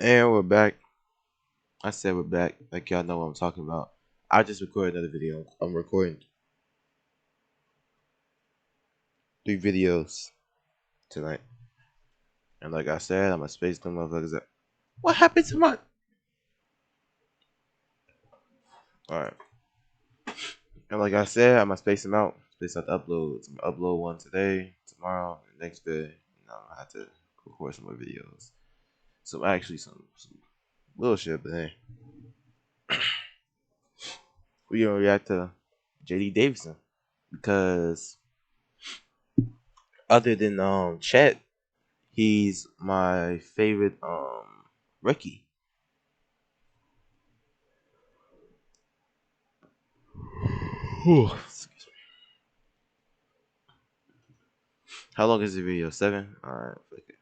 And we're back. I said we're back. Like y'all know what I'm talking about. I just recorded another video. I'm recording 3 videos tonight. And like I said, I'm gonna space them motherfuckers out. What happened to my... Alright. And like I said, I'm gonna space them out. Space out the uploads. I'm gonna upload one today, tomorrow, and next day. I'm gonna have to record some more videos. So actually some bullshit, but hey. We gonna react to JD Davison. Because other than Chet, he's my favorite rookie. Excuse me. How long is the video? 7? Alright, fuck it.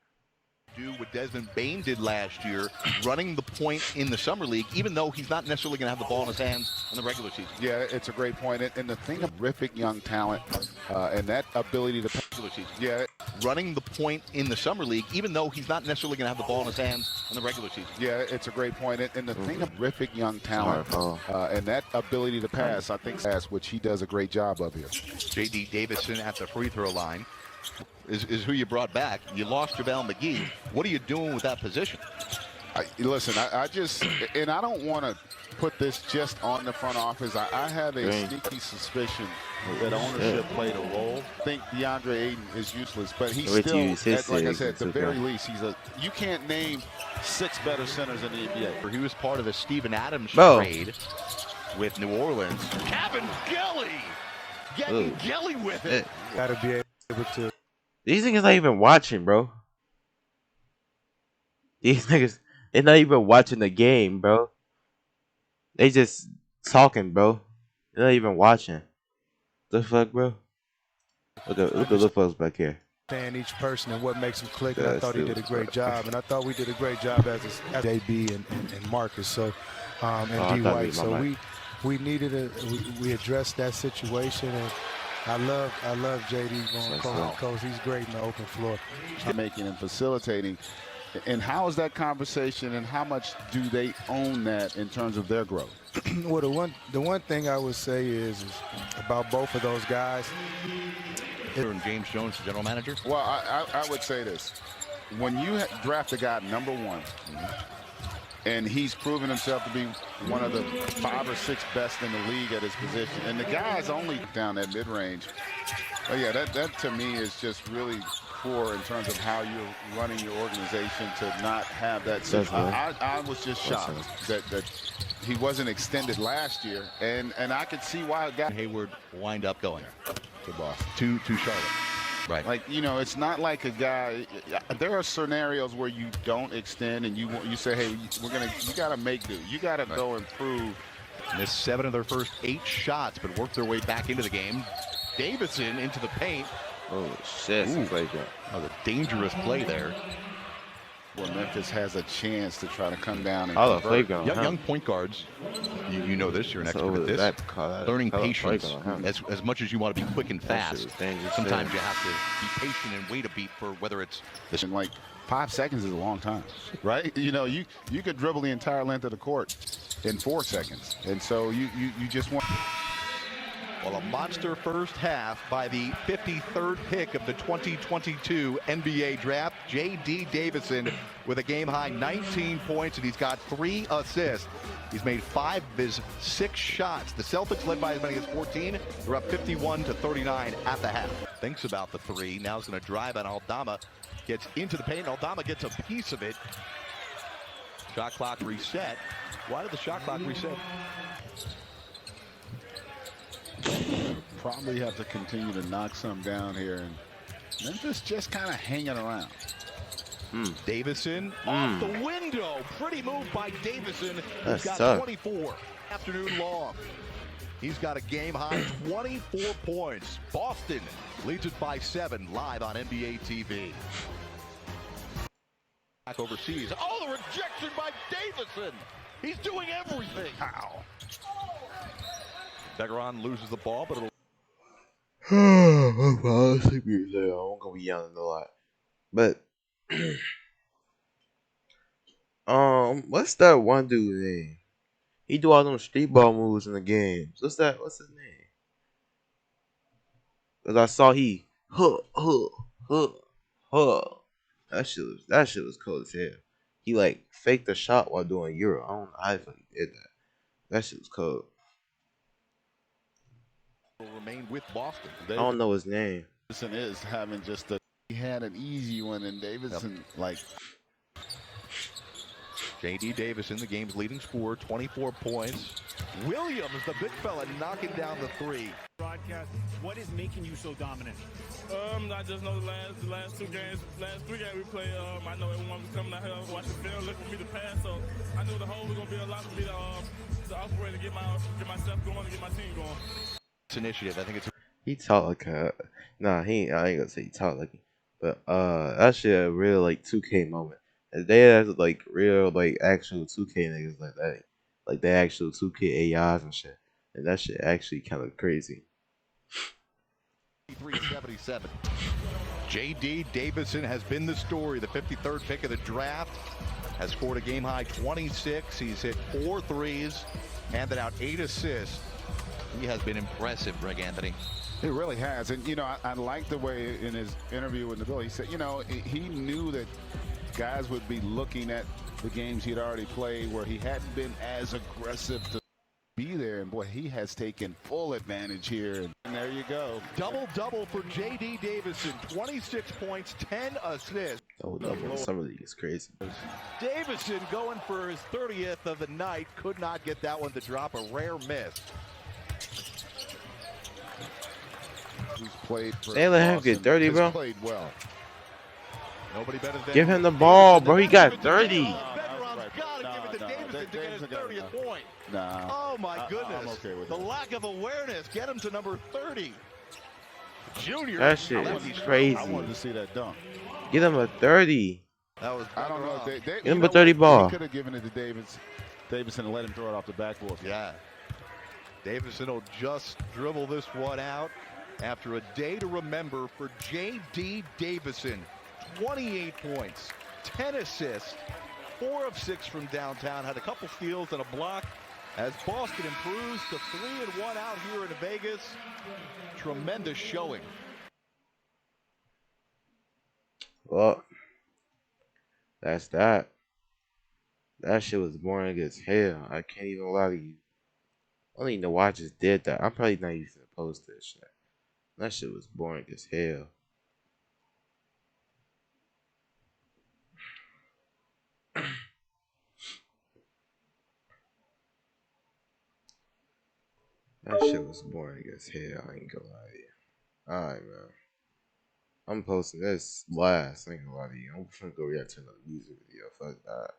Do what Desmond Bain did last year, running the point in the summer league, even though he's not necessarily going to have the ball in his hands in the regular season. Yeah, it's a great point. And the thing of terrific young talent and that ability to Regular season. Yeah, running the point in the summer league, even though he's not necessarily going to have the ball in his hands in the regular season. Yeah, it's a great point. And the thing of terrific young talent and that ability to pass, I think that's which he does a great job of here. JD Davison at the free throw line is who you brought back. You lost JaVale McGee. What are you doing with that position? Listen, I just, and I don't want to put this just on the front office. I have a sneaky suspicion that ownership played a role. I think DeAndre Ayton is useless, but he's still, like I said, at the very least, you can't name 6 better centers in the NBA. He was part of the Steven Adams trade with New Orleans. Kevin Gelly getting Gelly with it. Gotta be able to. These niggas not even watching, bro. These niggas, they're not even watching the game, bro. They just talking, bro. They're not even watching. The fuck, bro? Look at the folks back here. Understand each person and what makes them click. And I thought he did a great job, and I thought we did a great job as JB and Marcus. So and D White. So we needed we addressed that situation, and I love JD going coast to coast. He's great in the open floor. Making and facilitating. And how is that conversation, and how much do they own that in terms of their growth? Well, the one thing I would say is about both of those guys. And James Jones, the general manager. Well, I would say this: when you draft a guy number 1, and he's proven himself to be one of the 5 or 6 best in the league at his position, and the guy's only down that mid-range. Oh yeah, that to me is just really poor in terms of how you're running your organization to not have that. I was just shocked that he wasn't extended last year, and I could see why it got Hayward wind up going to Boston, to Charlotte. Right. Like, it's not like a guy. There are scenarios where you don't extend and you say, hey, you got to make do. You got to go and prove. Missed 7 of their first 8 shots, but worked their way back into the game. Davison into the paint. Oh shit! That was a dangerous play there. Well, Memphis has a chance to try to come down and young point guards. You know this. You're an expert at this. Learning patience. As much as you want to be quick and fast, sometimes you have to be patient and wait a beat for whether it's this. And like 5 seconds is a long time, right? You could dribble the entire length of the court in 4 seconds, and so you just want. Well, a monster first half by the 53rd pick of the 2022 NBA draft, JD Davison, with a game-high 19 points, and he's got 3 assists. He's made 5 of his 6 shots. The Celtics, led by as many as 14, are up 51-39 at the half. Thinks about the 3. Now he's going to drive on Aldama. Gets into the paint. Aldama gets a piece of it. Shot clock reset. Why did the shot clock reset? Probably have to continue to knock some down here, and Memphis just kind of hanging around. Davison off the window. Pretty move by Davison. He's got 24 afternoon long. He's got a game high 24 points. Boston leads it by 7 live on NBA TV. Back overseas. Oh, the rejection by Davison. He's doing everything. How? Begaron loses the ball, but it'll. I'm gonna be yelling a lot, but What's that one dude name? He do all them street ball moves in the games. What's that? What's his name? Cause I saw he huh. That shit was cold as hell. He like faked a shot while doing Euro. I don't know how the fuck he did that. That shit was cold. Will remain with Boston. I don't know his name. Davison is having just a. He had an easy one, and Davison like. J.D. Davison, the game's leading scorer, 24 points. Williams, the big fella, knocking down the three. Broadcast, what is making you so dominant? I just know the last 3 games we played. I know everyone was coming out here watching film, looking for me to pass. So I knew the whole was gonna be a lot for me to operate and get myself going and get my team going. It's initiative. I think it's. He talk like a nah. I ain't gonna say he talk like, but that shit a real like 2K moment. And they have like real like actual 2K niggas like that, like the actual 2K AIs and shit. And that shit actually kind of crazy. 377. J.D. Davison has been the story. The 53rd pick of the draft has scored a game high 26. He's hit 4 threes, handed out 8 assists. He has been impressive, Greg Anthony. He really has. And, you know, I like the way in his interview with the Bill, he said, you know, he knew that guys would be looking at the games he'd already played where he hadn't been as aggressive to be there. And, boy, he has taken full advantage here. And there you go. Double-double for J.D. Davison. 26 points, 10 assists. Double. Some of these crazy. Davison going for his 30th of the night. Could not get that one to drop. A rare miss. Who's played for They let him get 30, bro. Played well. Nobody better than Give him the ball, bro. He got 30. Veterans gotta give it to Davison to get his 30th point. Nah. Oh my goodness. I'm okay with the it. lack of awareness. Get him to number 30. Junior. That shit is crazy. I wanted to see that dunk. Get him a 30. That was. I don't know. Give him a 30 ball. He could have given it to Davison and let him throw it off the backboard. Yeah. Davison will just dribble this one out after a day to remember for J.D. Davison. 28 points, 10 assists, 4 of 6 from downtown, had a couple steals and a block as Boston improves to 3-1 out here in Vegas. Tremendous showing. Well, that's that. That shit was boring as hell. I can't even lie to you. I don't even know why I just did that. I'm probably not even gonna post this shit. That shit was boring as hell. That shit was boring as hell. I ain't gonna lie to you. Alright, man. I'm posting this last. I ain't gonna lie to you. I'm finna go react to another music video. Fuck that.